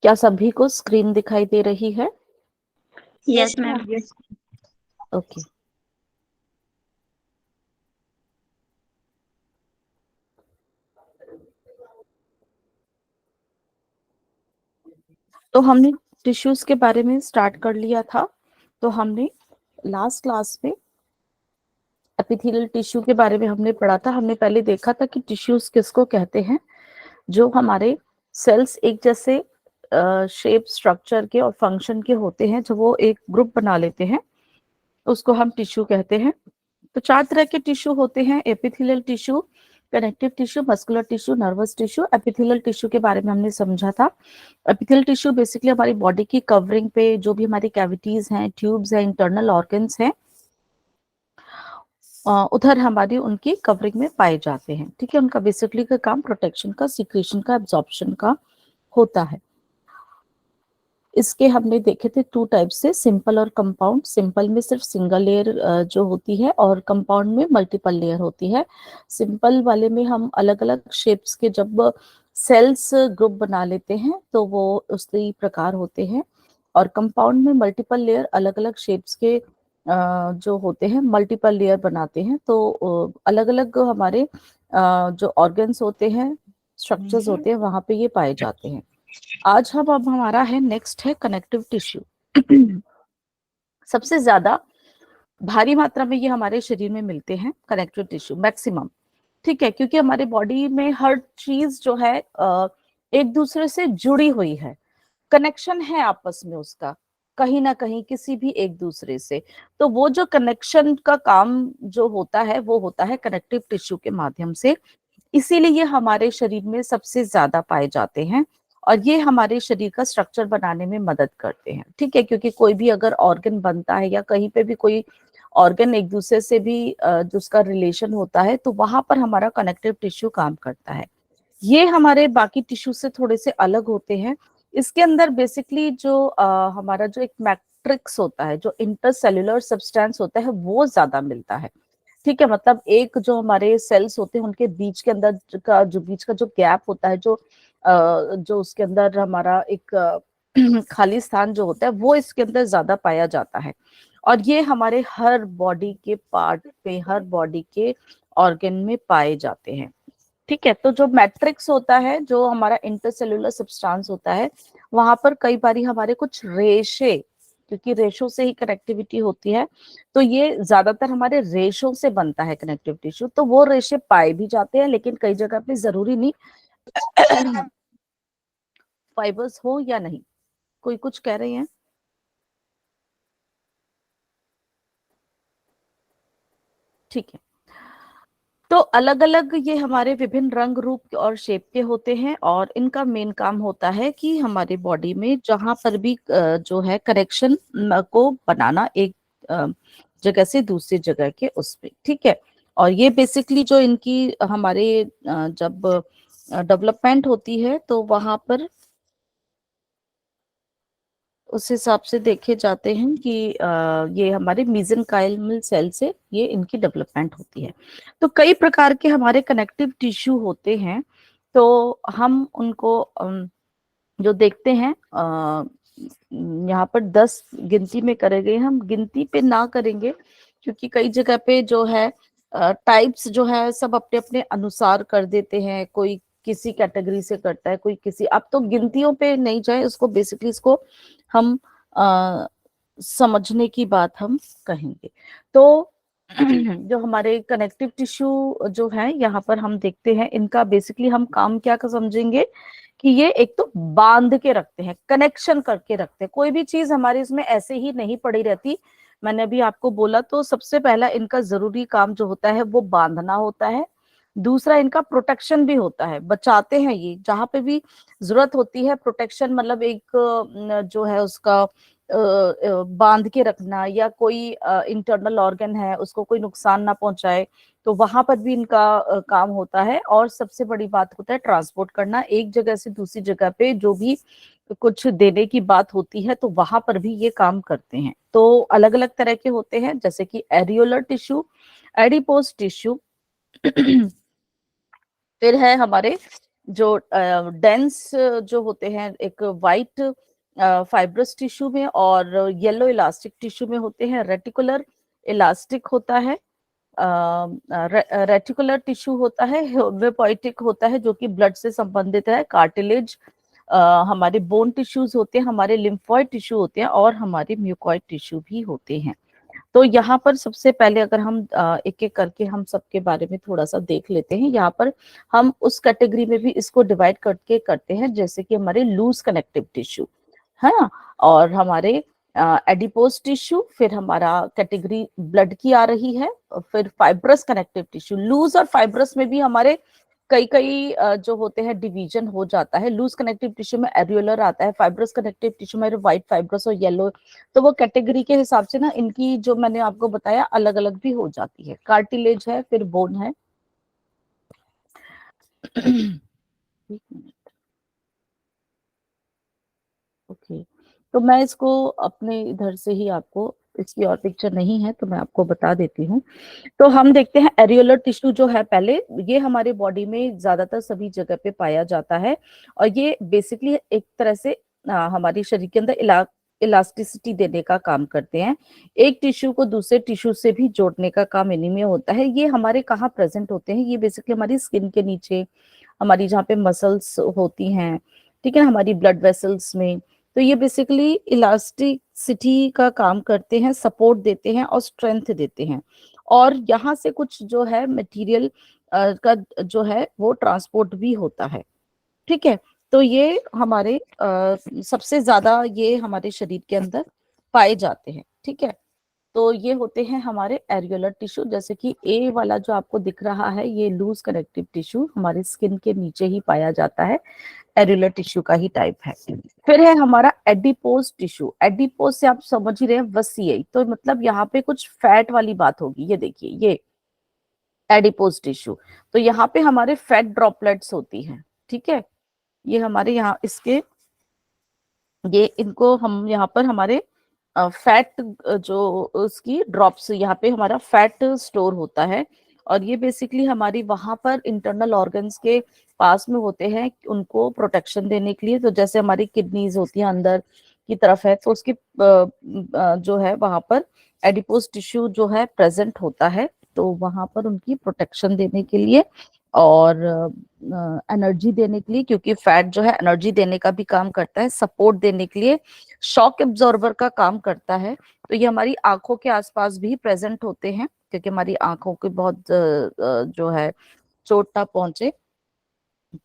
क्या सभी को स्क्रीन दिखाई दे रही है? Yes ma'am. ओके। तो हमने टिश्यूज के बारे में स्टार्ट कर लिया था। तो हमने लास्ट क्लास में एपिथेलियल टिश्यू के बारे में हमने पढ़ा था। हमने पहले देखा था कि टिश्यूज किसको कहते हैं, जो हमारे सेल्स एक जैसे शेप, स्ट्रक्चर के और फंक्शन के होते हैं, जो वो एक ग्रुप बना लेते हैं, उसको हम टिश्यू कहते हैं। तो 4 तरह के टिश्यू होते हैं: epithelial tissue, connective tissue, muscular tissue, nervous tissue. Epithelial tissue के बारे में हमने समझा था। एपिथेलियल टिश्यू बेसिकली हमारी बॉडी की कवरिंग पे जो भी हमारी कैविटीज हैं, ट्यूब्स हैं, इंटरनल ऑर्गन्स हैं, उधर हमारी उनकी कवरिंग में पाए जाते हैं। ठीक है, उनका बेसिकली का काम प्रोटेक्शन का, सिक्रीशन का, एब्जॉर्प्शन का होता है। इसके हमने देखे थे 2 टाइप से, सिंपल और कंपाउंड। सिंपल में सिर्फ सिंगल लेयर जो होती है, और कंपाउंड में मल्टीपल लेयर होती है। सिंपल वाले में हम अलग अलग शेप्स के जब सेल्स ग्रुप बना लेते हैं तो वो उसी प्रकार होते हैं। और कंपाउंड में मल्टीपल लेयर, अलग अलग शेप्स के जो होते हैं, मल्टीपल लेयर बनाते हैं। तो अलग अलग हमारे जो ऑर्गन्स होते हैं, स्ट्रक्चर्स होते हैं, वहां पे ये पाए जाते हैं। आज हम अब हमारा है नेक्स्ट है कनेक्टिव टिश्यू। सबसे ज्यादा भारी मात्रा में ये हमारे शरीर में मिलते हैं कनेक्टिव टिश्यू, मैक्सिमम। ठीक है, क्योंकि हमारे बॉडी में हर चीज जो है एक दूसरे से जुड़ी हुई है, कनेक्शन है आपस में उसका, कहीं ना कहीं किसी भी एक दूसरे से। तो वो जो कनेक्शन का काम जो होता है, वो होता है कनेक्टिव टिश्यू के माध्यम से। इसीलिए ये हमारे शरीर में सबसे ज्यादा पाए जाते हैं, और ये हमारे शरीर का स्ट्रक्चर बनाने में मदद करते हैं। ठीक है, क्योंकि कोई भी अगर ऑर्गन बनता है या कहीं पे भी कोई ऑर्गन एक दूसरे से भी जिसका रिलेशन होता है, तो वहां पर हमारा कनेक्टिव टिश्यू काम करता है। ये हमारे बाकी टिश्यू से थोड़े से अलग होते हैं। इसके अंदर बेसिकली जो हमारा जो एक मैट्रिक्स होता है, जो इंटरसेल्युलर सब्सटेंस होता है, वो ज्यादा मिलता है। ठीक है, मतलब एक जो हमारे सेल्स होते हैं उनके बीच के अंदर का जो बीच का जो गैप होता है, जो उसके अंदर हमारा एक खाली स्थान जो होता है, वो इसके अंदर ज्यादा पाया जाता है। और ये हमारे हर बॉडी के पार्ट पे, हर बॉडी के ऑर्गन में पाए जाते हैं। ठीक है, तो जो मैट्रिक्स होता है, जो हमारा इंटरसेल्युलर सब्सटेंस होता है, वहां पर कई बारी हमारे कुछ रेशे, क्योंकि रेशों से ही कनेक्टिविटी होती है, तो ये ज्यादातर हमारे रेशों से बनता है कनेक्टिव टिश्यू। तो वो रेशे पाए भी जाते हैं, लेकिन कई जगह पे जरूरी नहीं फाइबर्स हो या नहीं। कोई कुछ कह रहे हैं? ठीक है, तो अलग अलग ये हमारे विभिन्न रंग, रूप और शेप के होते हैं, और इनका मेन काम होता है कि हमारे बॉडी में जहां पर भी जो है कनेक्शन को बनाना, एक जगह से दूसरी जगह के उसमें। ठीक है, और ये बेसिकली जो इनकी हमारे जब डेवलपमेंट होती है, तो वहां पर उस हिसाब से देखे जाते हैं कि ये हमारे मेसेनकाइमल सेल से ये इनकी डेवलपमेंट होती है। तो कई प्रकार के हमारे कनेक्टिव टिश्यू होते हैं। तो हम उनको जो देखते हैं, यहाँ पर 10 गिनती में करे गए, हम गिनती पे ना करेंगे, क्योंकि कई जगह पे जो है टाइप्स जो है सब अपने अपने अनुसार कर देते हैं। कोई किसी कैटेगरी से करता है, कोई किसी। अब तो गिनतियों पे नहीं जाए, इसको बेसिकली इसको हम समझने की बात हम कहेंगे। तो जो हमारे कनेक्टिव टिश्यू जो है, यहाँ पर हम देखते हैं, इनका बेसिकली हम काम क्या कर समझेंगे कि ये एक तो बांध के रखते हैं, कनेक्शन करके रखते हैं। कोई भी चीज हमारी इसमें ऐसे ही नहीं पड़ी रहती। मैंने अभी आपको बोला, तो सबसे पहला इनका जरूरी काम जो होता है वो बांधना होता है। दूसरा, इनका प्रोटेक्शन भी होता है, बचाते हैं ये जहां पे भी जरूरत होती है। प्रोटेक्शन मतलब एक जो है उसका बांध के रखना, या कोई इंटरनल ऑर्गन है उसको कोई नुकसान ना पहुंचाए, तो वहां पर भी इनका काम होता है। और सबसे बड़ी बात होता है ट्रांसपोर्ट करना, एक जगह से दूसरी जगह पे जो भी कुछ देने की बात होती है, तो वहां पर भी ये काम करते हैं। तो अलग अलग तरह के होते हैं, जैसे कि एरियोलर टिश्यू, एडिपोज टिश्यू, फिर है हमारे जो डेंस जो होते हैं, एक वाइट फाइब्रस टिश्यू में और येलो इलास्टिक टिश्यू में होते हैं। रेटिकुलर इलास्टिक होता है, रेटिकुलर टिश्यू होता है, हेमोपोइटिक होता है जो कि ब्लड से संबंधित है, कार्टिलेज हमारे बोन टिश्यूज होते हैं, हमारे लिम्फॉइड टिश्यू होते हैं और हमारे म्यूकॉइड टिश्यू भी होते हैं। तो यहाँ पर सबसे पहले अगर हम एक एक करके हम सबके बारे में थोड़ा सा देख लेते हैं। यहाँ पर हम उस कैटेगरी में भी इसको डिवाइड करके करते हैं, जैसे कि हमारे लूज कनेक्टिव टिश्यू है ना, और हमारे एडिपोज टिश्यू, फिर हमारा कैटेगरी ब्लड की आ रही है, फिर फाइब्रस कनेक्टिव टिश्यू। लूज और फाइब्रस में भी हमारे कई कई जो होते हैं डिवीजन हो जाता है। लूज कनेक्टिव टिश्यू में एरियोलर आता है, फाइब्रस कनेक्टिव टिश्यू में व्हाइट फाइब्रस और येलो। तो वो कैटेगरी के हिसाब से ना इनकी जो मैंने आपको बताया अलग अलग भी हो जाती है। कार्टिलेज है, फिर बोन है। ओके, तो मैं इसको अपने इधर से ही आपको, इसकी और पिक्चर नहीं है तो मैं आपको बता देती हूँ। तो हम देखते हैं एरियोलर टिश्यू जो है, पहले ये हमारे बॉडी में ज्यादातर सभी जगह पे पाया जाता है और ये बेसिकली एक तरह से हमारे शरीर के अंदर इलास्टिसिटी देने का काम करते हैं। एक टिश्यू को दूसरे टिश्यू से भी जोड़ने का काम इन्हीं में होता है। ये हमारे कहाँ प्रेजेंट होते हैं? ये बेसिकली हमारी स्किन के नीचे, हमारी जहाँ पे मसल्स होती हैं, ठीक है, हमारी ब्लड वेसल्स में। तो ये बेसिकली इलास्टिसिटी का काम करते हैं, सपोर्ट देते हैं और स्ट्रेंथ देते हैं। और यहाँ से कुछ जो है मटेरियल का जो है वो ट्रांसपोर्ट भी होता है, ठीक है। तो ये हमारे सबसे ज्यादा ये हमारे शरीर के अंदर पाए जाते हैं, ठीक है। तो ये होते हैं हमारे एरियोलर टिश्यू, जैसे कि ए वाला जो आपको दिख रहा है, ये लूज कनेक्टिव टिश्यू हमारी स्किन के नीचे ही पाया जाता है, एरियोलर टिश्यू का ही टाइप है। फिर है हमारा एडिपोज टिश्यू। एडिपोज से आप समझ ही रहे हैं वसीय, तो मतलब यहाँ पे कुछ फैट वाली बात होगी। ये देखिए, ये एडिपोज टिश्यू, तो यहाँ पे हमारे फैट ड्रॉपलेट्स होती हैं, ठीक है। ये हमारे यहाँ इसके, ये इनको हम यहाँ पर हमारे फैट जो उसकी ड्रॉप्स, यहाँ पे हमारा फैट स्टोर होता है और ये बेसिकली हमारी वहां पर इंटरनल ऑर्गन्स के पास में होते हैं, उनको प्रोटेक्शन देने के लिए। तो जैसे हमारी किडनीज होती है अंदर की तरफ है, तो उसकी जो है वहां पर एडिपोज टिश्यू जो है प्रेजेंट होता है, तो वहां पर उनकी प्रोटेक्शन देने के लिए और एनर्जी देने के लिए, क्योंकि फैट जो है एनर्जी देने का भी काम करता है, सपोर्ट देने के लिए, शॉक एब्जॉर्बर का काम करता है। तो ये हमारी आंखों के आसपास भी प्रेजेंट होते हैं, क्योंकि हमारी आंखों की बहुत जो है चोट ना पहुंचे।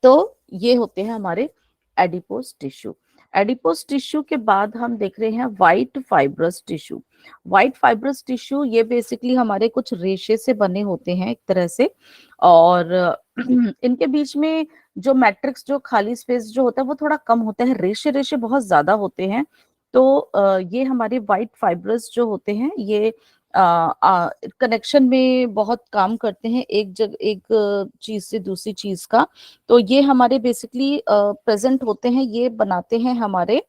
तो ये होते हैं हमारे एडिपोज टिश्यू। एडिपोज टिश्यू के बाद हम देख रहे हैं white fibrous tissue. White fibrous tissue ये बेसिकली हमारे कुछ रेशे से बने होते हैं एक तरह से, और इनके बीच में जो मैट्रिक्स, जो खाली स्पेस जो होता है वो थोड़ा कम होता है, रेशे रेशे बहुत ज्यादा होते हैं। तो ये हमारे व्हाइट फाइब्रस जो होते हैं ये कनेक्शन में बहुत काम करते हैं, एक चीज से दूसरी चीज का। तो ये हमारे बेसिकली प्रेजेंट होते हैं, ये बनाते हैं हमारे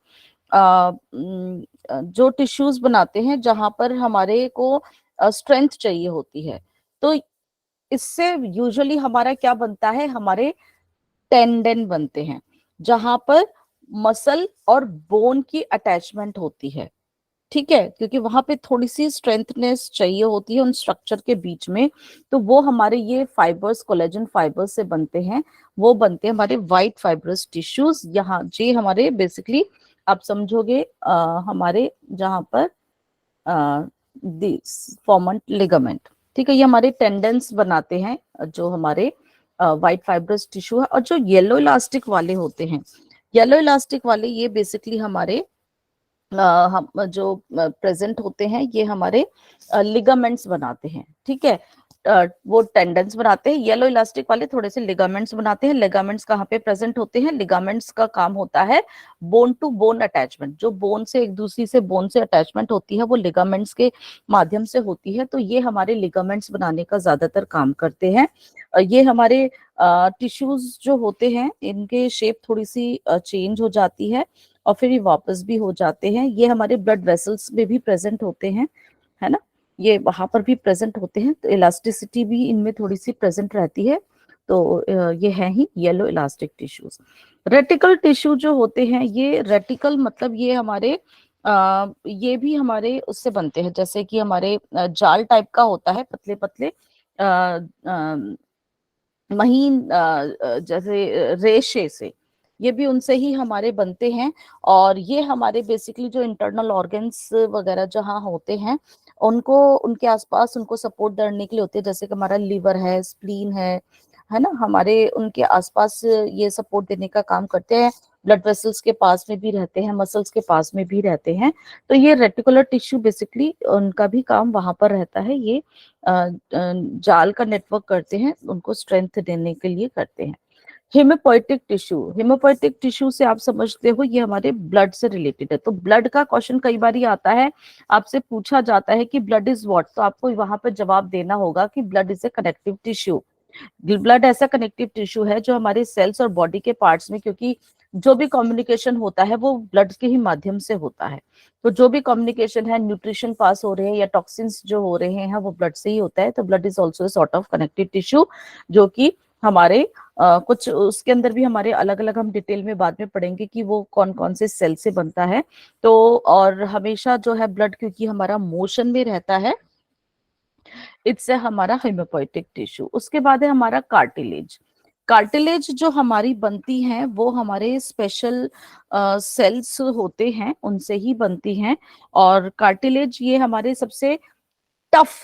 जो टिश्यूज बनाते हैं जहां पर हमारे को स्ट्रेंथ चाहिए होती है। तो इससे यूजुअली हमारा क्या बनता है, हमारे टेंडन बनते हैं, जहां पर मसल और बोन की अटैचमेंट होती है, ठीक है, क्योंकि वहां पे थोड़ी सी स्ट्रेंथनेस चाहिए होती है उन स्ट्रक्चर के बीच में। तो वो हमारे ये फाइबर्स, कोलेजन फाइबर्स से बनते हैं, वो बनते हैं हमारे व्हाइट फाइब्रस टिश्यूज। यहाँ जी हमारे बेसिकली आप समझोगे हमारे जहां पर फॉर्मन लिगामेंट, ठीक है, ये हमारे टेंडेंस बनाते हैं जो हमारे व्हाइट फाइब्रस टिश्यू है। और जो येलो इलास्टिक वाले होते हैं, येलो इलास्टिक वाले ये बेसिकली हमारे हम जो प्रेजेंट होते हैं, ये हमारे लिगामेंट्स बनाते हैं, ठीक है। वो टेंडेंस बनाते हैं, येलो इलास्टिक वाले थोड़े से लिगामेंट्स बनाते हैं। लिगामेंट्स कहाँ पे प्रेजेंट होते हैं? लिगामेंट्स का काम होता है बोन टू बोन अटैचमेंट, जो बोन से एक दूसरी से बोन से अटैचमेंट होती है वो लिगामेंट्स के माध्यम से होती है। तो ये हमारे लिगामेंट्स बनाने का ज्यादातर काम करते हैं। ये हमारे टिश्यूज जो होते हैं इनके शेप थोड़ी सी चेंज हो जाती है और फिर ये वापस भी हो जाते हैं। ये हमारे ब्लड वेसल्स में भी प्रेजेंट होते हैं, है ना, ये वहां पर भी प्रेजेंट होते हैं। तो इलास्टिसिटी भी इनमें थोड़ी सी प्रेजेंट रहती है। तो ये है ही yellow elastic tissues. Reticular tissue जो होते हैं, ये रेटिकल मतलब ये हमारे ये भी हमारे उससे बनते हैं, जैसे कि हमारे जाल टाइप का होता है, पतले पतले महीन जैसे रेशे से, ये भी उनसे ही हमारे बनते हैं। और ये हमारे बेसिकली जो इंटरनल ऑर्गन्स वगैरह जहाँ होते हैं, उनको उनके आसपास उनको सपोर्ट करने के लिए होते हैं, जैसे कि हमारा लीवर है, स्प्लीन है ना, हमारे उनके आसपास ये सपोर्ट देने का काम करते हैं। ब्लड वेसल्स के पास में भी रहते हैं, मसल्स के पास में भी रहते हैं। तो ये रेटिकुलर टिश्यू बेसिकली उनका भी काम वहां पर रहता है, ये जाल का नेटवर्क करते हैं, उनको स्ट्रेंथ देने के लिए करते हैं। हेमोपोइटिक टिश्यू, हेमोपोइटिक टिश्यू से आप समझते हो ये हमारे ब्लड से रिलेटेड है। तो ब्लड का क्वेश्चन कई बार आता है, आपसे पूछा जाता है कि ब्लड इज व्हाट, तो आपको वहां पर जवाब देना होगा कि blood is a connective tissue. Blood ऐसा कनेक्टिव टिश्यू है जो हमारे सेल्स और बॉडी के पार्ट्स में, क्योंकि जो भी कम्युनिकेशन होता है वो ब्लड के ही माध्यम से होता है। तो जो भी कम्युनिकेशन है, न्यूट्रिशन पास हो रहे हैं या टॉक्सिन्स जो हो रहे हैं, वो ब्लड से ही होता है। तो blood is also sort of connective tissue, जो कि हमारे कुछ उसके अंदर भी हमारे अलग अलग, हम डिटेल में बाद में पढ़ेंगे कि वो कौन कौन से सेल से बनता है। तो और हमेशा जो है ब्लड क्योंकि हमारा मोशन में रहता है, इससे हमारा हेमोपोइटिक टिश्यू। उसके बाद है हमारा कार्टिलेज। कार्टिलेज जो हमारी बनती हैं वो हमारे स्पेशल सेल्स होते हैं, उनसे ही बनती हैं। और कार्टिलेज ये हमारे सबसे टफ,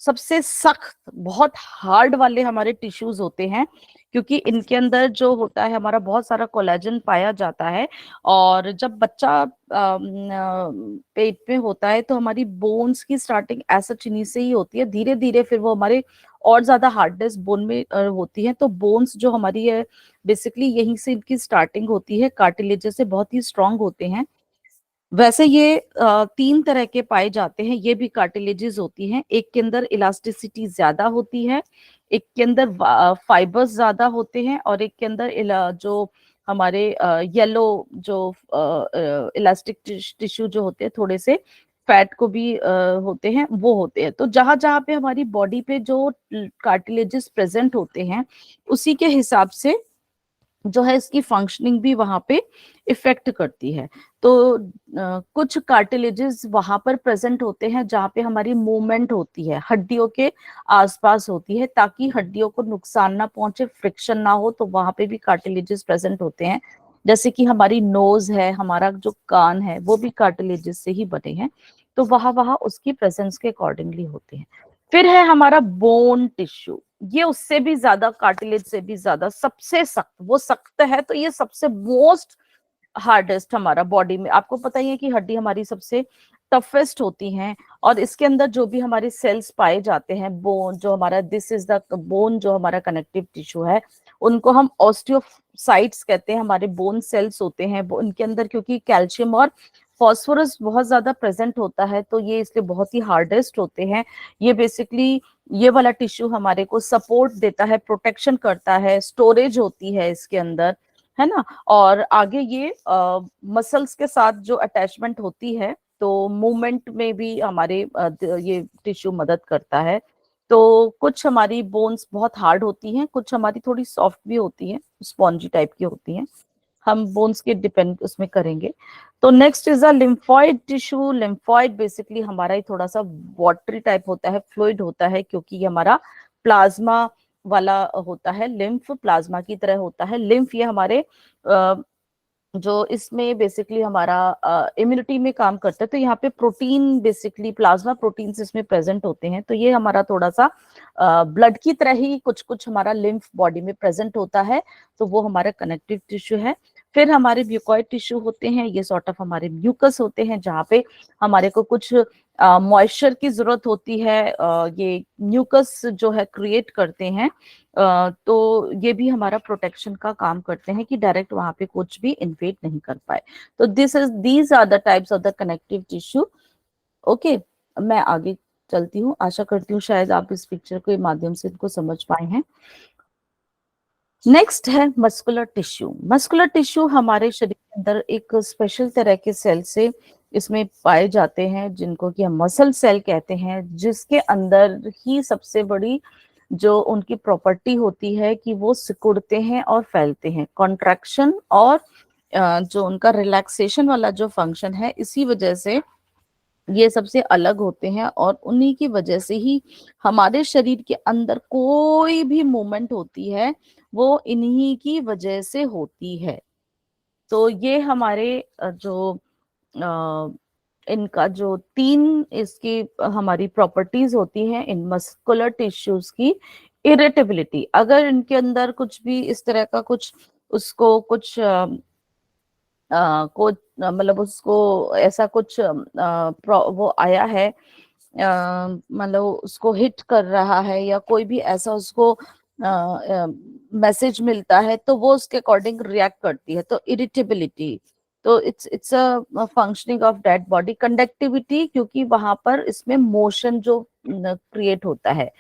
सबसे सख्त, बहुत हार्ड वाले हमारे टिश्यूज होते हैं, क्योंकि इनके अंदर जो होता है हमारा बहुत सारा कोलेजन पाया जाता है। और जब बच्चा पेट में होता है तो हमारी बोन्स की स्टार्टिंग ऐसा चीनी से ही होती है, धीरे धीरे फिर वो हमारे और ज्यादा हार्डनेस बोन में होती है। तो बोन्स जो हमारी है बेसिकली यहीं से इनकी स्टार्टिंग होती है, कार्टिलेज से बहुत ही स्ट्रांग होते हैं। वैसे ये तीन तरह के पाए जाते हैं, ये भी कार्टिलेजेस होती हैं। एक के अंदर इलास्टिसिटी ज्यादा होती है, एक के अंदर फाइबर्स ज्यादा होते हैं, और एक के अंदर जो हमारे येलो जो इलास्टिक टिश्यू जो होते हैं, थोड़े से फैट को भी होते हैं, वो होते हैं। तो जहां जहां पे हमारी बॉडी पे जो कार्टिलेजेस प्रेजेंट होते हैं, उसी के हिसाब से जो है इसकी फंक्शनिंग भी वहां पे इफेक्ट करती है। तो कुछ कार्टिलेजेस वहां पर प्रेजेंट होते हैं जहां पे हमारी मूवमेंट होती है, हड्डियों के आसपास होती है, ताकि हड्डियों को नुकसान ना पहुंचे, फ्रिक्शन ना हो, तो वहां पे भी कार्टिलेजेस प्रेजेंट होते हैं। जैसे कि हमारी नोज है, हमारा जो कान है, वो भी कार्टिलेजेस से ही बने हैं। तो वहां वहां उसकी प्रेजेंस के अकॉर्डिंगली होते हैं। फिर है हमारा बोन टिश्यू, ये उससे भी ज्यादा, कार्टिलेज से भी ज्यादा सबसे सख्त, वो सख्त है तो ये सबसे मोस्ट हार्डेस्ट हमारा बॉडी में। आपको पता ही है कि हड्डी हमारी सबसे टफेस्ट होती हैं, और इसके अंदर जो भी हमारे सेल्स पाए जाते हैं, बोन जो हमारा, दिस इज द बोन जो हमारा कनेक्टिव टिश्यू है, उनको हम ऑस्टियोसाइट्स कहते हैं। हमारे बोन सेल्स होते हैं उनके अंदर, क्योंकि कैल्शियम और फॉस्फोरस बहुत ज्यादा प्रेजेंट होता है, तो ये इसलिए बहुत ही हार्डेस्ट होते हैं। ये बेसिकली ये वाला टिश्यू हमारे को सपोर्ट देता है, प्रोटेक्शन करता है, स्टोरेज होती है इसके अंदर, है ना। और आगे ये मसल्स के साथ जो अटैचमेंट होती है, तो मूवमेंट में भी हमारे ये टिश्यू मदद करता है। तो कुछ हमारी बोन्स बहुत हार्ड होती हैं, कुछ हमारी थोड़ी सॉफ्ट भी होती हैं, स्पॉन्जी टाइप की होती हैं। हम बोन्स के डिपेंड उसमें करेंगे। तो next is a lymphoid tissue. Lymphoid basically हमारा ही थोड़ा सा वाटरी टाइप होता है, फ्लूइड होता है, क्योंकि ये हमारा प्लाज्मा वाला होता है, लिम्फ प्लाज्मा की तरह होता है। लिम्फ ये हमारे जो इसमें बेसिकली हमारा इम्यूनिटी में काम करता है। तो यहाँ पे प्रोटीन, बेसिकली प्लाज्मा प्रोटीन्स इसमें प्रेजेंट होते हैं। तो ये हमारा थोड़ा सा ब्लड की तरह ही कुछ कुछ हमारा लिम्फ बॉडी में प्रेजेंट होता है, तो वो हमारा कनेक्टिव टिश्यू है। फिर हमारे म्यूकॉइड टिश्यू होते हैं, ये सॉर्ट ऑफ हमारे म्यूकस होते हैं, जहाँ पे हमारे को कुछ मॉइस्चर की जरूरत होती है, ये म्यूकस जो है क्रिएट करते हैं। तो ये भी हमारा प्रोटेक्शन का काम करते हैं कि डायरेक्ट वहां पे कुछ भी इन्वेड नहीं कर पाए। तो these are the types of the connective tissue. Okay, मैं आगे चलती हूँ। आशा करती हूँ शायद आप इस पिक्चर के माध्यम से इनको समझ पाए हैं। नेक्स्ट है मस्कुलर टिश्यू। मस्कुलर टिश्यू हमारे शरीर के अंदर एक स्पेशल तरह के सेल से इसमें पाए जाते हैं, जिनको कि हम मसल सेल कहते हैं, जिसके अंदर ही सबसे बड़ी जो उनकी प्रॉपर्टी होती है कि वो सिकुड़ते हैं और फैलते हैं। कॉन्ट्रैक्शन और जो उनका रिलैक्सेशन वाला जो फंक्शन है, इसी वजह से ये सबसे अलग होते हैं, और उन्हीं की वजह से ही हमारे शरीर के अंदर कोई भी मूवमेंट होती है वो इन्हीं की वजह से होती है। तो ये हमारे जो इनका जो तीन इसकी हमारी प्रॉपर्टीज होती हैं इन मस्कुलर टिश्यूज की। इरिटेबिलिटी, अगर इनके अंदर कुछ भी इस तरह का कुछ उसको कुछ को मतलब उसको ऐसा कुछ वो आया है, मतलब उसको हिट कर रहा है या कोई भी ऐसा उसको मैसेज मिलता है, तो वो उसके अकॉर्डिंग रिएक्ट करती है। तो इरिटेबिलिटी, तो it's a functioning of dead body. Conductivity, क्योंकि वहां पर इसमें मोशन जो क्रिएट होता है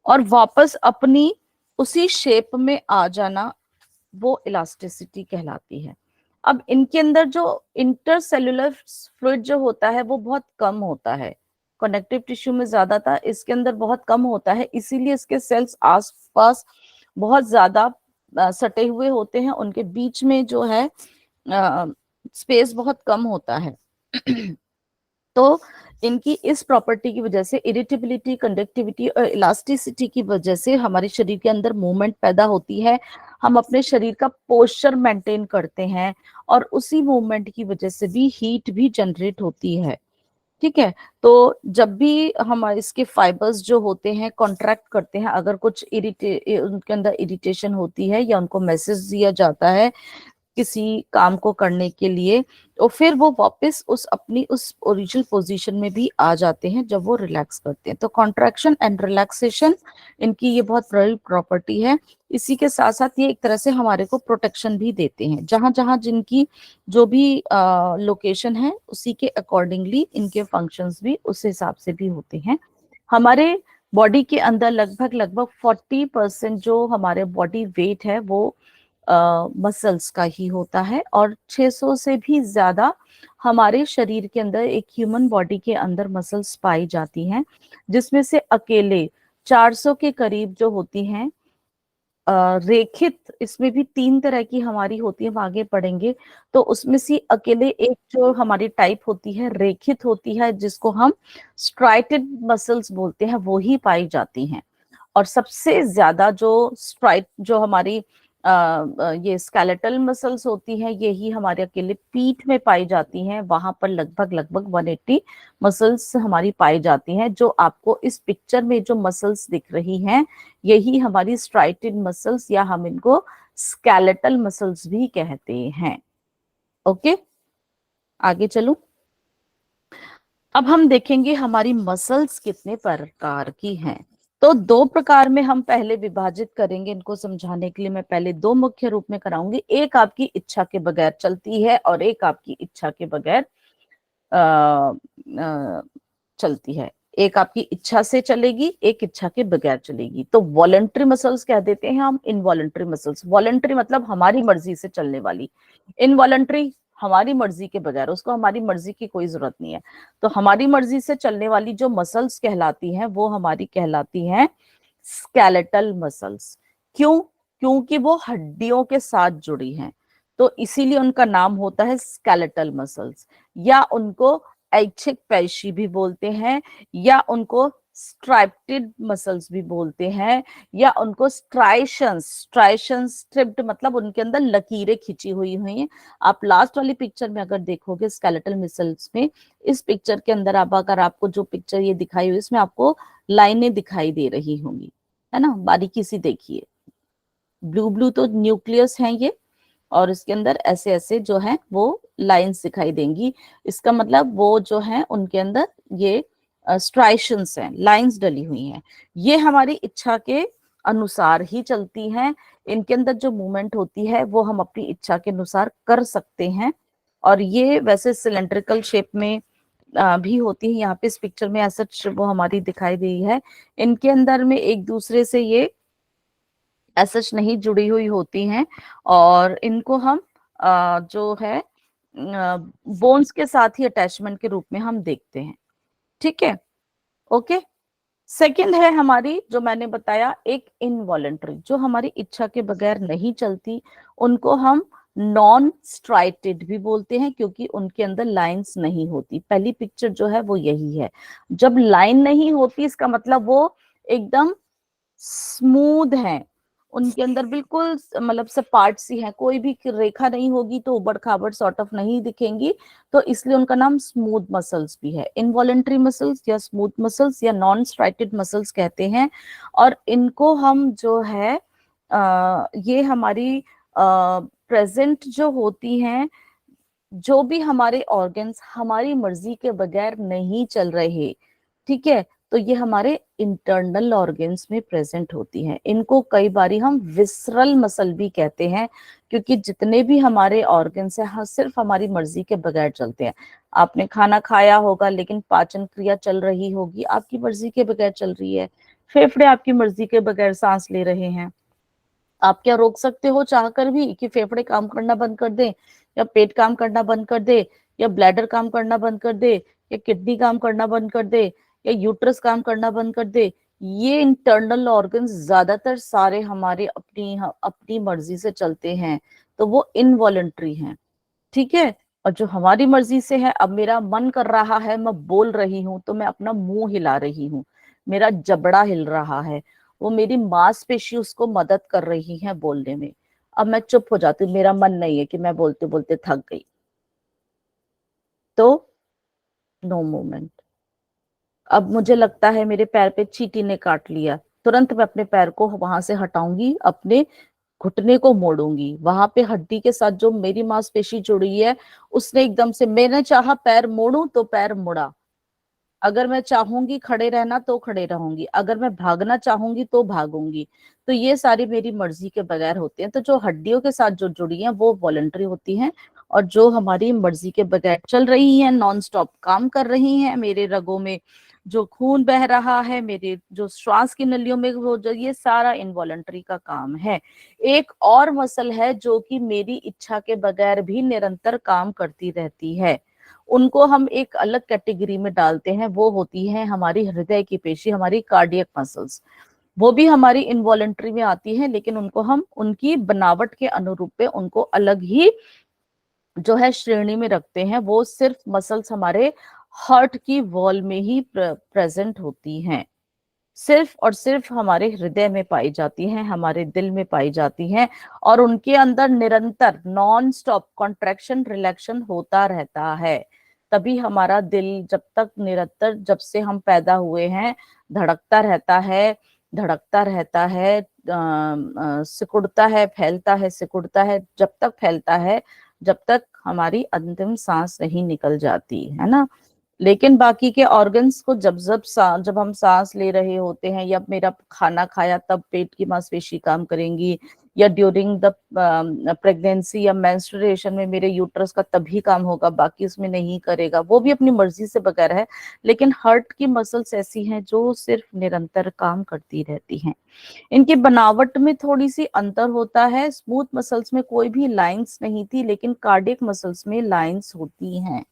और वापस अपनी उसी शेप में आ जाना, वो इलास्टिसिटी कहलाती है। अब इनके अंदर जो इंटरसेल्युलर फ्लूइड जो होता है वो बहुत कम होता है। कनेक्टिव टिश्यू में ज्यादा था, इसके अंदर बहुत कम होता है, इसीलिए इसके सेल्स आसपास बहुत ज्यादा सटे हुए होते हैं, उनके बीच में जो है स्पेस बहुत कम होता है। तो इनकी इस प्रॉपर्टी की वजह से, इरिटेबिलिटी, कंडक्टिविटी और इलास्टिसिटी की वजह से हमारे शरीर के अंदर मूवमेंट पैदा होती है। हम अपने शरीर का पोस्चर मेंटेन करते हैं और उसी मूवमेंट की वजह से भी हीट भी जनरेट होती है। ठीक है, तो जब भी हम इसके फाइबर्स जो होते हैं कॉन्ट्रैक्ट करते हैं, अगर कुछ उनके अंदर इरिटेशन होती है या उनको मैसेज दिया जाता है किसी काम को करने के लिए, तो फिर वो वापस उस अपनी उस ओरिजिनल पोजीशन में भी आ जाते हैं जब वो रिलैक्स करते हैं। तो कॉन्ट्रैक्शन एंड रिलैक्सेशन, इनकी ये बहुत बड़ी प्रॉपर्टी है। इसी के साथ साथ ये एक तरह से हमारे को प्रोटेक्शन भी देते हैं। जहां जहां जिनकी जो भी लोकेशन है, उसी के अकॉर्डिंगली इनके फंक्शंस भी उस हिसाब से भी होते हैं। हमारे बॉडी के अंदर लगभग लगभग 40% जो हमारे बॉडी वेट है वो मसल्स का ही होता है, और 600 से भी ज्यादा हमारे शरीर के अंदर, एक ह्यूमन बॉडी के अंदर मसल्स पाई जाती हैं, जिसमें से अकेले 400 के करीब जो होती हैं रेखित। इसमें भी तीन तरह की हमारी होती है, हम आगे पढ़ेंगे। तो उसमें से अकेले एक जो हमारी टाइप होती है रेखित होती है, जिसको हम स्ट्राइटेड मसल्स बोलते हैं, वो ही पाई जाती हैं। और सबसे ज्यादा जो स्ट्राइट जो हमारी ये स्केलेटल मसल्स होती हैं, यही हमारे अकेले पीठ में पाई जाती हैं। वहां पर लगभग लगभग 180 मसल्स हमारी पाई जाती हैं। जो आपको इस पिक्चर में जो मसल्स दिख रही हैं, यही हमारी स्ट्राइटेड मसल्स, या हम इनको स्केलेटल मसल्स भी कहते हैं। ओके, आगे चलूं। अब हम देखेंगे हमारी मसल्स कितने प्रकार की हैं। तो दो प्रकार में हम पहले विभाजित करेंगे। इनको समझाने के लिए मैं पहले दो मुख्य रूप में कराऊंगी। एक आपकी इच्छा के बगैर चलती है और एक आपकी इच्छा के बगैर चलती है। एक आपकी इच्छा से चलेगी, एक इच्छा के बगैर चलेगी। तो वॉलंटरी मसल्स कह देते हैं हम, इनवॉलंटरी मसल्स। वॉलंटरी मतलब हमारी मर्जी से चलने वाली, इनवॉलंटरी हमारी मर्जी के बगैर, उसको हमारी मर्जी की कोई जरूरत नहीं है। तो हमारी मर्जी से चलने वाली जो मसल्स कहलाती हैं, वो हमारी कहलाती हैं स्केलेटल मसल्स। क्यों? क्योंकि वो हड्डियों के साथ जुड़ी हैं, तो इसीलिए उनका नाम होता है स्केलेटल मसल्स। या उनको ऐच्छिक पेशी भी बोलते हैं, या उनको स्ट्राइप्टेड मसल्स भी बोलते हैं, या उनको स्ट्राइशंस, स्ट्रिप्ड मतलब उनके अंदर लकीरें खिंची हुई हुई हैं। आप लास्ट वाली पिक्चर में अगर देखोगे स्केलेटल मसल्स में, इस पिक्चर के अंदर आप अगर आपको जो पिक्चर ये दिखाई हुई, इसमें आपको लाइनें दिखाई दे रही होंगी, है ना, बारीकी सी देखिए। ब्लू ब्लू तो न्यूक्लियस हैं ये, और इसके अंदर ऐसे ऐसे जो है वो लाइंस दिखाई देंगी। इसका मतलब वो जो है उनके अंदर ये स्ट्राइशंस हैं, लाइंस डली हुई हैं। ये हमारी इच्छा के अनुसार ही चलती हैं। इनके अंदर जो मूवमेंट होती है वो हम अपनी इच्छा के अनुसार कर सकते हैं। और ये वैसे सिलेंड्रिकल शेप में भी होती है। यहाँ पे इस पिक्चर में ऐसा वो हमारी दिखाई दी है। इनके अंदर में एक दूसरे से ये ऐसा नहीं जुड़ी हुई होती हैं, और इनको हम जो है बोन्स के साथ ही अटैचमेंट के रूप में हम देखते हैं। ठीक है, ओके। सेकंड है हमारी, जो मैंने बताया, एक इनवॉलेंट्री, जो हमारी इच्छा के बगैर नहीं चलती, उनको हम नॉन स्ट्राइटेड भी बोलते हैं, क्योंकि उनके अंदर लाइंस नहीं होती। पहली पिक्चर जो है वो यही है। जब लाइन नहीं होती इसका मतलब वो एकदम स्मूथ है, उनके अंदर बिल्कुल मतलब सपाट सी है, कोई भी रेखा नहीं होगी तो उबड़ खाबड़ सॉर्ट ऑफ नहीं दिखेंगी, तो इसलिए उनका नाम स्मूथ मसल्स भी है। इनवॉलेंट्री मसल्स या स्मूथ मसल्स या नॉन स्ट्राइटेड मसल्स कहते हैं। और इनको हम जो है ये हमारी प्रेजेंट जो होती हैं, जो भी हमारे ऑर्गन्स हमारी मर्जी के बगैर नहीं चल रहे, ठीक है, तो ये हमारे इंटरनल ऑर्गन्स में प्रेजेंट होती हैं। इनको कई बारी हम विसरल मसल भी कहते हैं, क्योंकि जितने भी हमारे ऑर्गन्स हैं सिर्फ हमारी मर्जी के बगैर चलते हैं। आपने खाना खाया होगा लेकिन पाचन क्रिया चल रही होगी, आपकी मर्जी के बगैर चल रही है। फेफड़े आपकी मर्जी के बगैर सांस ले रहे हैं। आप क्या रोक सकते हो चाहकर भी कि फेफड़े काम करना बंद कर दें, या पेट काम करना बंद कर दे, या ब्लैडर काम करना बंद कर दे, या किडनी काम करना बंद कर दे, या यूट्रस काम करना बंद कर दे? ये इंटरनल ऑर्गन्स ज्यादातर सारे हमारे अपनी अपनी मर्जी से चलते हैं, तो वो इनवॉलेंट्री हैं, ठीक है। और जो हमारी मर्जी से है, अब मेरा मन कर रहा है, मैं बोल रही हूँ तो मैं अपना मुंह हिला रही हूँ, मेरा जबड़ा हिल रहा है, वो मेरी मांसपेशी उसको मदद कर रही है बोलने में। अब मैं चुप हो जाती हूँ, मेरा मन नहीं है कि मैं बोलते बोलते थक गई, तो नो मूवमेंट। अब मुझे लगता है मेरे पैर पे चींटी ने काट लिया, तुरंत मैं अपने पैर को वहां से हटाऊंगी, अपने घुटने को मोड़ूंगी, वहां पे हड्डी के साथ जो मेरी मांसपेशी जुड़ी है उसने एकदम से, मैंने चाहा पैर मोड़ू तो पैर मुड़ा, अगर मैं चाहूंगी खड़े रहना तो खड़े रहूंगी, अगर मैं भागना चाहूंगी तो भागूंगी। तो ये सारी मेरी मर्जी के बगैर होती हैं। तो जो हड्डियों के साथ जो जुड़ी हैं वो वॉलंटरी होती हैं, और जो हमारी मर्जी के बगैर चल रही हैं, नॉन स्टॉप काम कर रही हैं, मेरे रगों में जो खून बह रहा है, मेरे जो श्वास की नलियों में वो जो, ये सारा इनवॉलंटरी का काम है। एक और मसल है जो कि मेरी इच्छा के बगैर भी निरंतर काम करती रहती है, उनको हम एक अलग कैटेगरी में डालते हैं, वो होती है हमारी हृदय की पेशी, हमारी कार्डियक मसल्स। वो भी हमारी इनवॉलेंट्री में आती है, लेकिन उनको हम उनकी बनावट के अनुरूप पे उनको अलग ही जो है श्रेणी में रखते हैं। वो सिर्फ मसल्स हमारे हार्ट की वॉल में ही प्रेजेंट होती हैं, सिर्फ और सिर्फ हमारे हृदय में पाई जाती हैं, हमारे दिल में पाई जाती हैं, और उनके अंदर निरंतर नॉन स्टॉप कॉन्ट्रैक्शन रिलैक्शन होता रहता है। तभी हमारा दिल जब तक निरंतर, जब से हम पैदा हुए हैं, धड़कता रहता है, धड़कता रहता है, सिकुड़ता है, फैलता है, सिकुड़ता है, जब तक फैलता है, जब तक हमारी अंतिम सांस नहीं निकल जाती है ना। लेकिन बाकी के ऑर्गन्स को जब हम सांस ले रहे होते हैं, या मेरा खाना खाया तब पेट की मांसपेशी काम करेंगी, या ड्यूरिंग द प्रेगनेंसी या मेंस्ट्रुएशन में मेरे यूट्रस का तभी काम होगा, बाकी उसमें नहीं करेगा, वो भी अपनी मर्जी से बगैर है। लेकिन हार्ट की मसल्स ऐसी हैं जो सिर्फ निरंतर काम करती रहती हैं। इनकी बनावट में थोड़ी सी अंतर होता है, स्मूथ मसल्स में कोई भी लाइंस नहीं थी, लेकिन कार्डियक मसल्स में लाइंस होती हैं,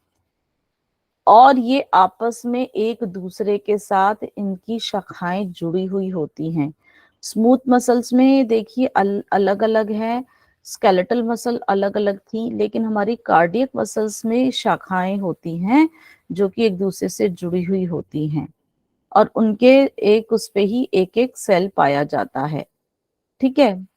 और ये आपस में एक दूसरे के साथ इनकी शाखाएं जुड़ी हुई होती हैं। स्मूथ मसल्स में देखिए अलग अलग है, स्केलेटल मसल अलग अलग थी, लेकिन हमारी कार्डियक मसल्स में शाखाएं होती हैं जो कि एक दूसरे से जुड़ी हुई होती हैं, और उनके एक उस पे ही एक एक सेल पाया जाता है, ठीक है।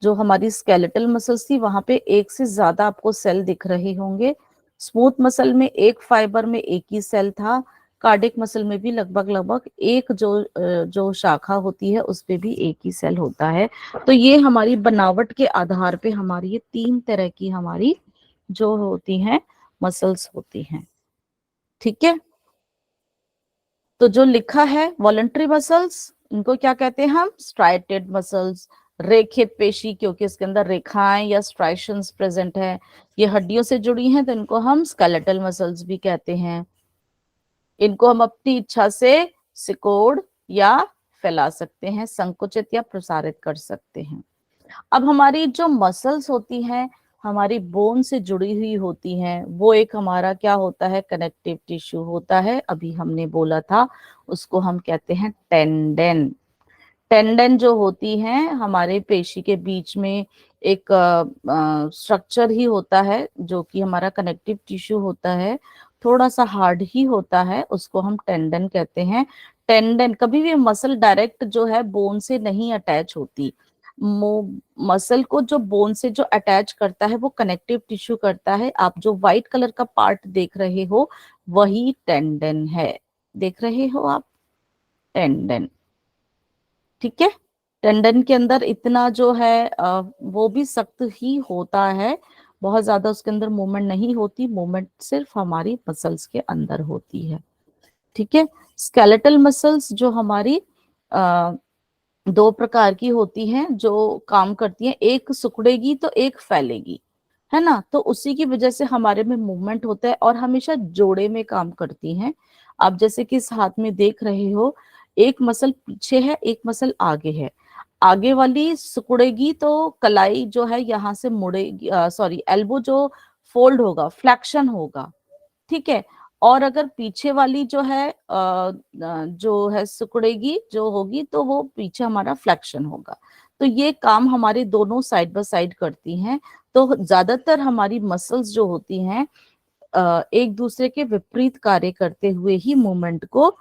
जो हमारी स्केलेटल मसल्स थी वहां पे एक से ज्यादा आपको सेल दिख रहे होंगे, स्मूथ मसल में एक फाइबर में एक ही सेल था, कार्डिक मसल में भी लगभग लगभग एक जो शाखा होती है उस पे भी एक ही सेल होता है। तो ये हमारी बनावट के आधार पे हमारी ये तीन तरह की हमारी जो होती हैं मसल्स होती हैं, ठीक है। तो जो लिखा है वॉलंटरी मसल्स, इनको क्या कहते हैं हम? Striated muscles. रेखित पेशी, क्योंकि इसके अंदर रेखाएं या स्ट्राइशंस प्रेजेंट है, ये हड्डियों से जुड़ी हैं, तो इनको हम स्केलेटल मसल्स भी कहते हैं। इनको हम अपनी इच्छा से सिकोड़ या फैला सकते हैं, संकुचित या प्रसारित कर सकते हैं। अब हमारी जो मसल्स होती हैं, हमारी बोन से जुड़ी हुई होती हैं, वो एक हमारा क्या होता है, कनेक्टिव टिश्यू होता है। अभी हमने बोला था उसको हम कहते हैं टेंडन। टेंडन जो होती हैं हमारे पेशी के बीच में एक स्ट्रक्चर ही होता है जो कि हमारा कनेक्टिव टिश्यू होता है, थोड़ा सा हार्ड ही होता है, उसको हम टेंडन कहते हैं। टेंडन कभी भी मसल डायरेक्ट जो है बोन से नहीं अटैच होती। मसल को जो बोन से जो अटैच करता है वो कनेक्टिव टिश्यू करता है। आप जो व्हाइट कलर का पार्ट देख रहे हो वही टेंडन है, देख रहे हो आप, टेंडन। ठीक है, टेंडन के अंदर इतना जो है वो भी सख्त ही होता है, बहुत ज्यादा उसके अंदर मूवमेंट नहीं होती, मूवमेंट सिर्फ हमारी मसल्स के अंदर होती है। ठीक है, स्केलेटल मसल्स जो हमारी दो प्रकार की होती हैं जो काम करती हैं, एक सिकुड़ेगी तो एक फैलेगी, है ना, तो उसी की वजह से हमारे में मूवमेंट होता है और हमेशा जोड़े में काम करती हैं। आप जैसे कि इस हाथ में देख रहे हो, एक मसल पीछे है एक मसल आगे है, आगे वाली सिकुड़ेगी तो कलाई जो है यहाँ से मुड़ेगी, सॉरी एल्बो जो फोल्ड होगा, फ्लेक्शन होगा। ठीक है, और अगर पीछे वाली जो है जो है सिकुड़ेगी जो होगी तो वो पीछे हमारा फ्लेक्शन होगा। तो ये काम हमारे दोनों साइड बाय साइड करती हैं। तो ज्यादातर हमारी मसल्स जो होती हैं एक दूसरे के विपरीत कार्य करते हुए ही मूवमेंट को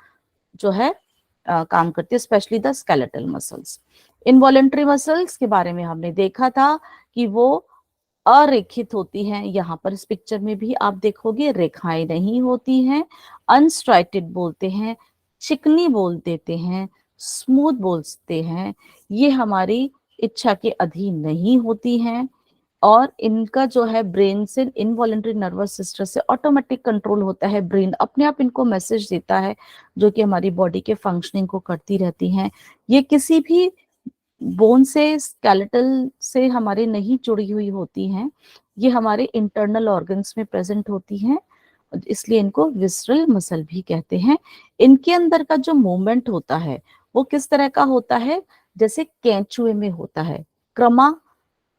जो है काम करती है, specially the skeletal muscles. Involuntary muscles के बारे में हमने देखा था कि वो अरेखित होती हैं, यहाँ पर इस पिक्चर में भी आप देखोगे रेखाएं नहीं होती हैं, अनस्ट्राइटेड बोलते हैं, चिकनी बोल देते हैं, स्मूथ बोलते हैं, ये हमारी इच्छा के अधीन नहीं होती हैं, और इनका जो है ब्रेन से, इनवॉलेंट्री नर्वस सिस्टम से ऑटोमेटिक कंट्रोल होता है, ब्रेन अपने आप इनको मैसेज देता है जो कि हमारी बॉडी के फंक्शनिंग को करती रहती हैं। ये किसी भी बोन से, स्केलेटल से हमारे नहीं जुड़ी हुई होती हैं, ये हमारे इंटरनल ऑर्गन्स में प्रेजेंट होती हैं, इसलिए इनको विसरल मसल भी कहते हैं। इनके अंदर का जो मूवमेंट होता है वो किस तरह का होता है, जैसे कैंचुए में होता है, क्रमा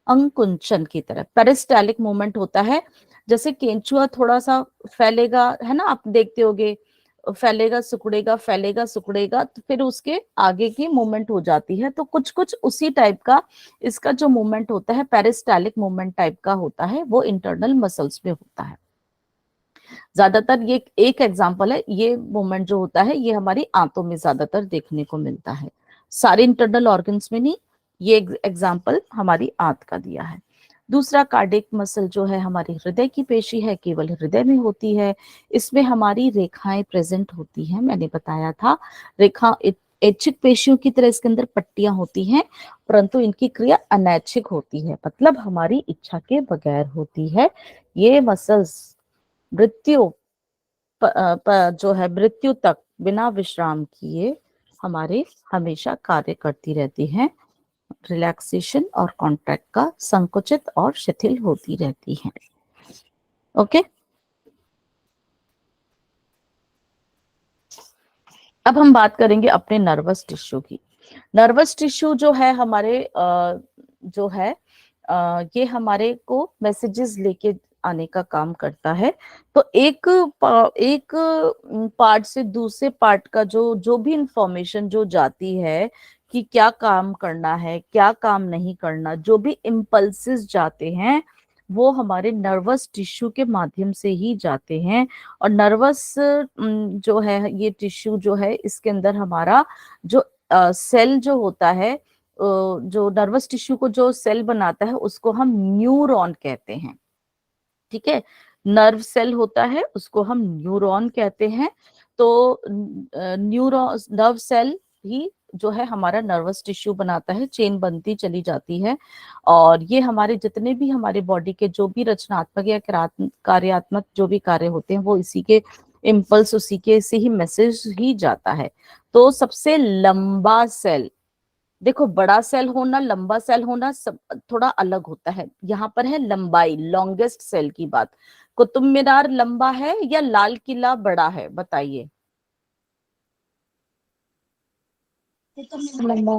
अंकुंचन की तरह पेरिस्टालिक मूवमेंट होता है। जैसे केंचुआ थोड़ा सा फैलेगा, है ना, आप देखते होगे, फैलेगा सिकुड़ेगा फैलेगा सिकुड़ेगा, तो फिर उसके आगे की मूवमेंट हो जाती है, तो कुछ कुछ उसी टाइप का इसका जो मूवमेंट होता है पेरिस्टालिक मूवमेंट टाइप का होता है, वो इंटरनल मसल्स में होता है ज्यादातर। ये एक एग्जांपल है, ये मूवमेंट जो होता है ये हमारी आंतों में ज्यादातर देखने को मिलता है, सारे इंटरनल ऑर्गन्स में नहीं। ये एग्जांपल हमारी आंत का दिया है। दूसरा कार्डिक मसल जो है हमारी हृदय की पेशी है, केवल हृदय में होती है, इसमें हमारी रेखाएं प्रेजेंट होती हैं, मैंने बताया था। रेखा ऐच्छिक पेशियों की तरह इसके अंदर पट्टियां होती हैं, परंतु इनकी क्रिया अनैच्छिक होती है, मतलब हमारी इच्छा के बगैर होती है। ये मसल्स मृत्यु जो है मृत्यु तक बिना विश्राम किए हमारे हमेशा कार्य करती रहती हैं, रिलैक्सेशन और कॉन्ट्रैक्ट का संकुचित और शिथिल होती रहती हैं। ओके, अब हम बात करेंगे अपने नर्वस टिश्यू की। नर्वस टिश्यू जो है हमारे जो है ये हमारे को मैसेजेस लेके आने का काम करता है। तो एक पार्ट से दूसरे पार्ट का जो जो भी इंफॉर्मेशन जो जाती है कि क्या काम करना है क्या काम नहीं करना, जो भी इम्पल्सेस जाते हैं वो हमारे नर्वस टिश्यू के माध्यम से ही जाते हैं। और नर्वस जो है ये टिश्यू जो है इसके अंदर हमारा जो सेल जो होता है, जो नर्वस टिश्यू को जो सेल बनाता है उसको हम न्यूरॉन कहते हैं। ठीक है, नर्व सेल होता है उसको हम न्यूरॉन कहते हैं। तो न्यूरॉन नर्व सेल ही जो है हमारा नर्वस टिश्यू बनाता है, चेन बनती चली जाती है। और ये हमारे जितने भी हमारे बॉडी के जो भी रचनात्मक या कार्यात्मक जो भी कार्य होते हैं वो इसी के इम्पल्स, उसी के से ही मैसेज ही जाता है। तो सबसे लंबा सेल, देखो बड़ा सेल होना लंबा सेल होना सब थोड़ा अलग होता है, यहाँ पर है लंबाई, लॉन्गेस्ट सेल की बात। कुतुब मीनार लंबा है या लाल किला बड़ा है, बताइए। लंबा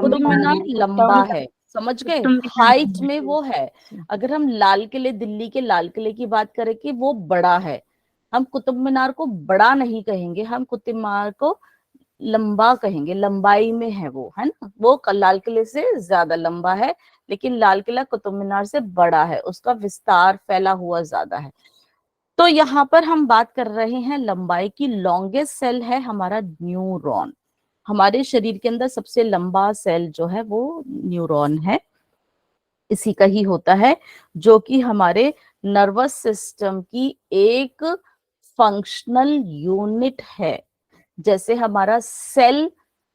कुतुब मीनार लंबा है, समझ गए, कुतुब मीनार हाइट में वो है। अगर हम लाल किले, दिल्ली के लाल किले की बात करें कि वो बड़ा है, हम कुतुब मीनार को बड़ा नहीं कहेंगे, हम कुतुब मीनार को लंबा कहेंगे, लंबाई में है वो, है ना, वो लाल किले से ज्यादा लंबा है, लेकिन लाल किला कुतुब मीनार से बड़ा है, उसका विस्तार फैला हुआ ज्यादा है। तो यहाँ पर हम बात कर रहे हैं लंबाई की। लॉन्गेस्ट सेल है हमारा न्यूरॉन। हमारे शरीर के अंदर सबसे लंबा सेल जो है वो न्यूरॉन है, इसी का ही होता है, जो कि हमारे नर्वस सिस्टम की एक फंक्शनल यूनिट है। जैसे हमारा सेल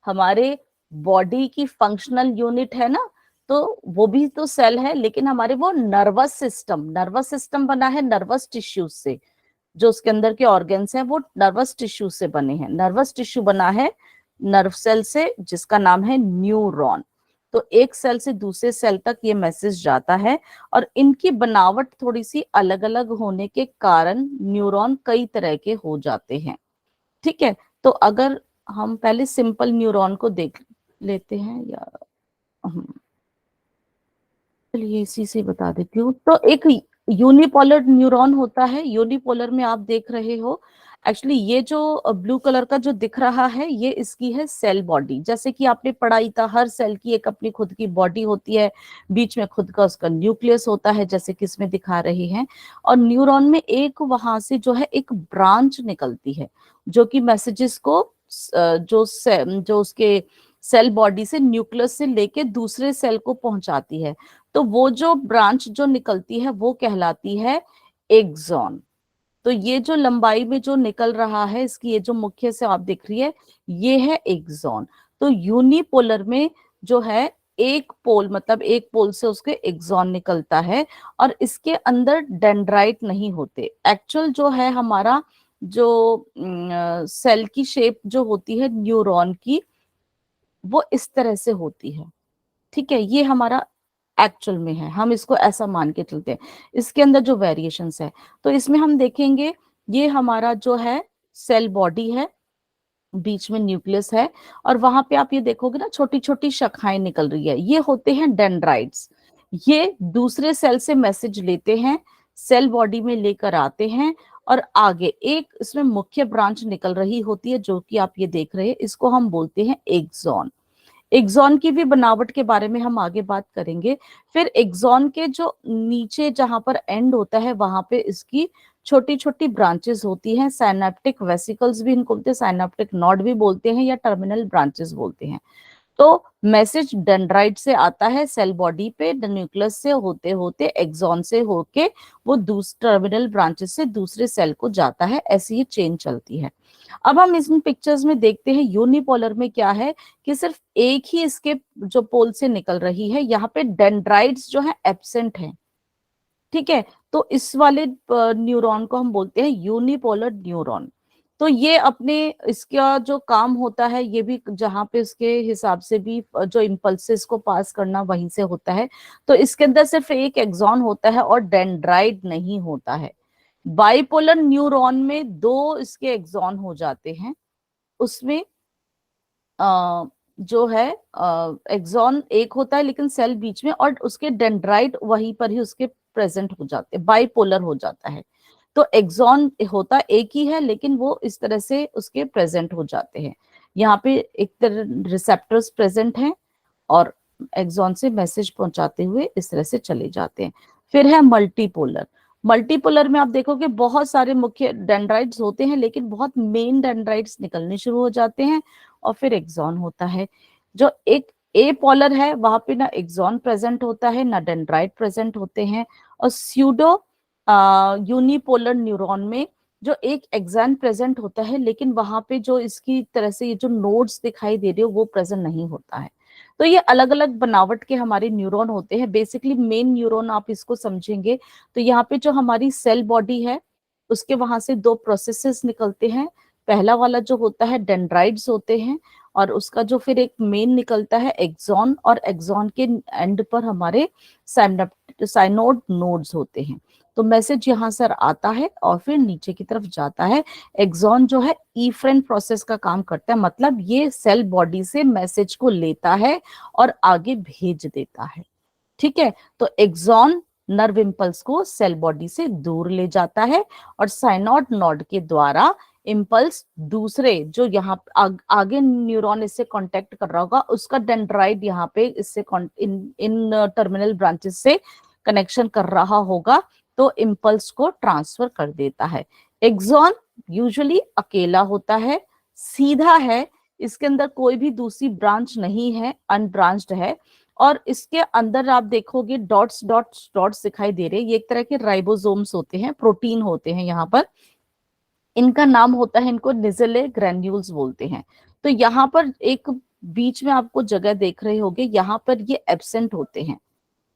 हमारे बॉडी की फंक्शनल यूनिट है ना, तो वो भी तो सेल है, लेकिन हमारे वो नर्वस सिस्टम बना है नर्वस टिश्यू से। जो उसके अंदर के ऑर्गन्स हैं वो नर्वस टिश्यू से बने हैं। नर्वस टिश्यू बना है नर्व सेल से, जिसका नाम है न्यूरॉन। तो एक सेल से दूसरे सेल तक ये मैसेज जाता है, और इनकी बनावट थोड़ी सी अलग अलग होने के कारण न्यूरॉन कई तरह के हो जाते हैं। ठीक है, तो अगर हम पहले सिंपल न्यूरॉन को देख लेते हैं, या चलिए इसी से बता देती हूँ। तो एक यूनिपोलर न्यूरॉन होता है। यूनिपोलर में आप देख रहे हो, एक्चुअली ये जो ब्लू कलर का जो दिख रहा है, ये इसकी है सेल बॉडी। जैसे कि आपने पढ़ा ही था, हर सेल की एक अपनी खुद की बॉडी होती है, बीच में खुद का उसका न्यूक्लियस होता है, जैसे कि इसमें दिखा रहे हैं। और न्यूरॉन में एक वहां से जो है एक ब्रांच निकलती है, जो कि मैसेजेस को जो उसके सेल बॉडी से, न्यूक्लियस से लेके दूसरे सेल को पहुंचाती है। तो वो जो ब्रांच जो निकलती है वो कहलाती है एक्सॉन। तो ये जो लंबाई में जो निकल रहा है, इसकी ये जो मुख्य से आप देख रही है, ये है एक्सॉन। तो यूनिपोलर में जो है एक पोल, मतलब एक पोल से उसके एक्सॉन निकलता है, और इसके अंदर डेंड्राइट नहीं होते। एक्चुअल जो है हमारा जो सेल की शेप जो होती है न्यूरॉन की, वो इस तरह से होती है। ठीक है, ये हमारा एक्चुअल में है, हम इसको ऐसा मान के चलते हैं। इसके अंदर जो वेरिएशंस है, तो इसमें हम देखेंगे, ये हमारा जो है सेल बॉडी है, बीच में न्यूक्लियस है, और वहां पे आप ये देखोगे ना, छोटी छोटी शाखाएं निकल रही है, ये होते हैं डेंड्राइट्स। ये दूसरे सेल से मैसेज लेते हैं, सेल बॉडी में लेकर आते हैं, और आगे एक इसमें मुख्य ब्रांच निकल रही होती है, जो कि आप ये देख रहे हैं, इसको हम बोलते हैं एक्सॉन। एक्सॉन की भी बनावट के बारे में हम आगे बात करेंगे। फिर एक्सॉन के जो नीचे जहां पर एंड होता है, वहां पे इसकी छोटी छोटी ब्रांचेस होती हैं, साइनेप्टिक वेसिकल्स भी इनको बोलते हैं, साइनेप्टिक नॉड भी बोलते हैं, या टर्मिनल ब्रांचेस बोलते हैं। तो मैसेज डेंड्राइट से आता है सेल बॉडी पे, न्यूक्लियस से होते होते एक्सॉन से होके वो दूसरे टर्मिनल ब्रांचेस से दूसरे सेल को जाता है। ऐसी ये चेन चलती है। अब हम इन पिक्चर्स में देखते हैं यूनिपोलर में क्या है, कि सिर्फ एक ही इसके जो पोल से निकल रही है, यहाँ पे डेंड्राइट्स जो है एब्सेंट है। ठीक है, तो इस वाले न्यूरॉन को हम बोलते हैं यूनिपोलर न्यूरॉन। तो ये अपने, इसका जो काम होता है, ये भी जहां पे इसके हिसाब से भी जो इम्पल्सेस को पास करना वहीं से होता है। तो इसके अंदर सिर्फ एक एक्सॉन होता है और डेंड्राइट नहीं होता है। बाइपोलर न्यूरॉन में दो इसके एक्सॉन हो जाते हैं। उसमें जो है एक्सॉन एक होता है, लेकिन सेल बीच में, और उसके डेंड्राइट वहीं पर ही उसके प्रेजेंट हो जाते हैं, बाइपोलर हो जाता है। तो एक्सॉन होता एक ही है, लेकिन वो इस तरह से उसके प्रेजेंट हो जाते हैं। यहाँ पे एक तरह रिसेप्टर्स प्रेजेंट हैं, और एक्सॉन से मैसेज पहुंचाते हुए इस तरह से चले जाते हैं। फिर है मल्टीपोलर। मल्टीपोलर में आप देखोगे बहुत सारे मुख्य डेंड्राइट्स होते हैं, लेकिन बहुत मेन डेंड्राइट्स निकलने शुरू हो जाते हैं, और फिर एक्सॉन होता है। जो एक ए पोलर है, वहां पे ना एक्सॉन प्रेजेंट होता है, ना डेंड्राइट प्रेजेंट होते हैं। और स्यूडो यूनिपोलर न्यूरॉन में जो एक एक्सॉन प्रेजेंट होता है, लेकिन वहां पे जो इसकी तरह से ये जो नोड्स दिखाई दे रहे हो वो प्रेजेंट नहीं होता है। तो ये अलग अलग बनावट के हमारे न्यूरॉन होते हैं। बेसिकली मेन न्यूरॉन आप इसको समझेंगे तो यहाँ पे जो हमारी सेल बॉडी है, उसके वहां से दो प्रोसेसेस निकलते हैं। पहला वाला जो होता है डेंड्राइट्स होते हैं, और उसका जो फिर एक मेन निकलता है एक्सॉन, और एक्सॉन के एंड पर हमारे साइनोड नोड्स होते हैं। तो मैसेज यहाँ सर आता है और फिर नीचे की तरफ जाता है। एक्सॉन जो है इफ्रेंट प्रोसेस का काम करता है, मतलब ये सेल बॉडी से मैसेज को लेता है और आगे भेज देता है। ठीक है, तो एक्सॉन नर्व इम्पल्स को सेल बॉडी से दूर ले जाता है और साइनॉड नॉड के द्वारा इम्पल्स दूसरे जो यहाँ आगे न्यूरॉन इससे कांटेक्ट कर रहा होगा उसका डेंड्राइट यहाँ पे इससे इन टर्मिनल ब्रांचेस से कनेक्शन कर रहा होगा, तो इम्पल्स को ट्रांसफर कर देता है। एक्सॉन यूजुअली अकेला होता है, सीधा है, इसके अंदर कोई भी दूसरी ब्रांच नहीं है, अनब्रांच्ड है। और इसके अंदर आप देखोगे डॉट्स डॉट्स डॉट्स दिखाई दे रहे हैं, ये एक तरह के राइबोसोम्स होते हैं, प्रोटीन होते हैं यहाँ पर। इनका नाम होता है, इनको निजले ग्रैन्यूल्स बोलते हैं। तो यहाँ पर एक बीच में आपको जगह देख रहे होगे, यहाँ पर ये एब्सेंट होते हैं।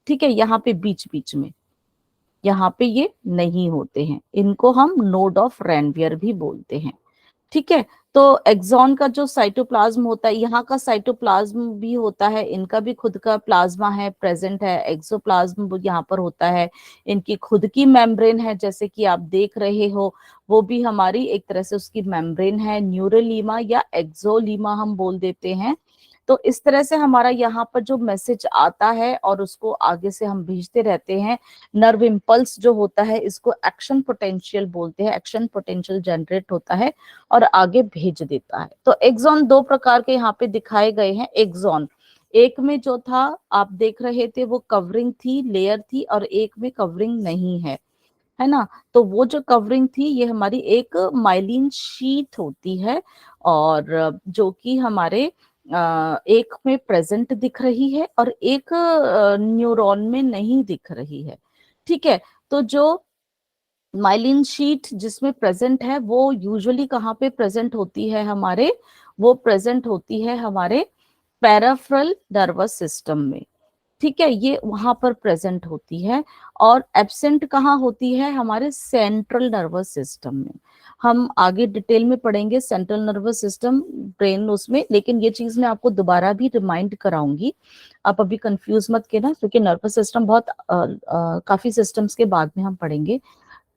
ठीक है, यहाँ पे बीच बीच में यहाँ पे ये नहीं होते हैं, इनको हम नोड ऑफ रैनवियर भी बोलते हैं। ठीक है, तो एक्सॉन का जो साइटोप्लाज्म होता है, यहाँ का साइटोप्लाज्म भी होता है, इनका भी खुद का प्लाज्मा है, प्रेजेंट है। एक्सोप्लाज्म यहाँ पर होता है, इनकी खुद की मेम्ब्रेन है, जैसे कि आप देख रहे हो, वो भी हमारी एक तरह से उसकी मेम्ब्रेन है। न्यूरोलीमा या एक्सोलीमा हम बोल देते हैं। तो इस तरह से हमारा यहाँ पर जो मैसेज आता है और उसको आगे से हम भेजते रहते हैं। नर्व इम्पल्स जो होता है इसको एक्शन पोटेंशियल बोलते हैं, एक्शन पोटेंशियल जनरेट होता है और आगे भेज देता है। तो एक्सॉन दो प्रकार के यहाँ पे दिखाए गए हैं। एक्सॉन एक में जो था आप देख रहे थे वो कवरिंग थी, लेयर थी, और एक में कवरिंग नहीं है ना। तो वो जो कवरिंग थी ये हमारी एक माइलिन शीट होती है, और जो कि हमारे एक में प्रेजेंट दिख रही है और एक न्यूरॉन में नहीं दिख रही है। ठीक है, तो जो माइलिन शीट जिसमें प्रेजेंट है वो यूजुअली कहाँ पे प्रेजेंट होती है हमारे, वो प्रेजेंट होती है हमारे पेरिफेरल नर्वस सिस्टम में। ठीक है, ये वहां पर प्रेजेंट होती है। और एब्सेंट कहाँ होती है, हमारे सेंट्रल नर्वस सिस्टम में। हम आगे डिटेल में पढ़ेंगे सेंट्रल नर्वस सिस्टम, ब्रेन उसमें, लेकिन ये चीज मैं आपको दोबारा भी रिमाइंड कराऊंगी, आप अभी कंफ्यूज मत करना, क्योंकि नर्वस सिस्टम बहुत काफी सिस्टम्स के बाद में हम पढ़ेंगे।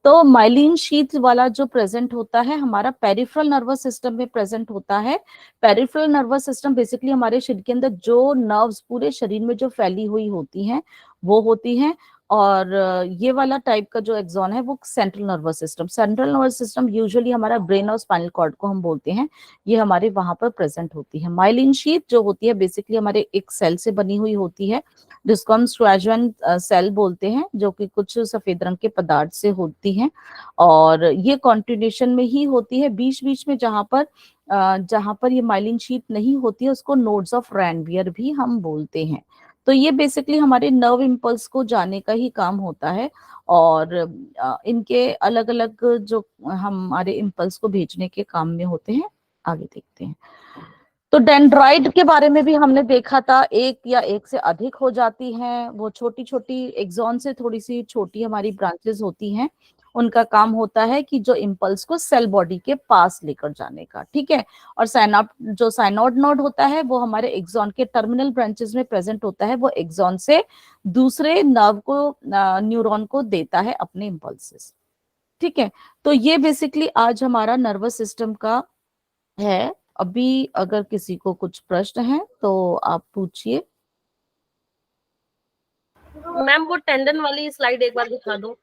तो माइलिन शीथ वाला जो प्रेजेंट होता है हमारा पेरिफेरल नर्वस सिस्टम में प्रेजेंट होता है। पेरिफेरल नर्वस सिस्टम बेसिकली हमारे शरीर के अंदर जो नर्व्स पूरे शरीर में जो फैली हुई होती हैं वो होती हैं। और ये वाला टाइप का जो एक्सॉन है वो central nervous system, central nervous system usually हमारा ब्रेन और स्पाइनल कॉर्ड को हम बोलते हैं, ये हमारे वहां पर प्रेजेंट होती है। माइलिन शीथ जो होती है बेसिकली हमारे एक सेल से बनी हुई होती है, जिसको हम स्क्वैजुअन सेल बोलते हैं, जो कि कुछ सफेद रंग के पदार्थ से होती हैं। और ये कॉन्टिन्यूशन में ही होती है, बीच बीच में जहां पर ये माइलिन शीथ नहीं होती है उसको नोड्स ऑफ रैनवियर भी हम बोलते हैं। तो ये बेसिकली हमारे नर्व इम्पल्स को जाने का ही काम होता है, और इनके अलग अलग जो हमारे इम्पल्स को भेजने के काम में होते हैं, आगे देखते हैं। तो डेंड्राइट के बारे में भी हमने देखा था, एक या एक से अधिक हो जाती हैं, वो छोटी छोटी एक्सॉन से थोड़ी सी छोटी हमारी ब्रांचेस होती हैं, उनका काम होता है कि जो इम्पल्स को सेल बॉडी के पास लेकर जाने का। ठीक है, और जो साइनोड नोड होता है वो हमारे एक्सॉन के टर्मिनल ब्रांचेस में प्रेजेंट होता है, वो एक्सॉन से दूसरे नर्व को न्यूरॉन को देता है अपने इम्पल्सेस। ठीक है, तो ये बेसिकली आज हमारा नर्वस सिस्टम का है। अभी अगर किसी को कुछ प्रश्न है तो आप पूछिए। मैम वो टेंडन वाली स्लाइड एक बार दिखा दो।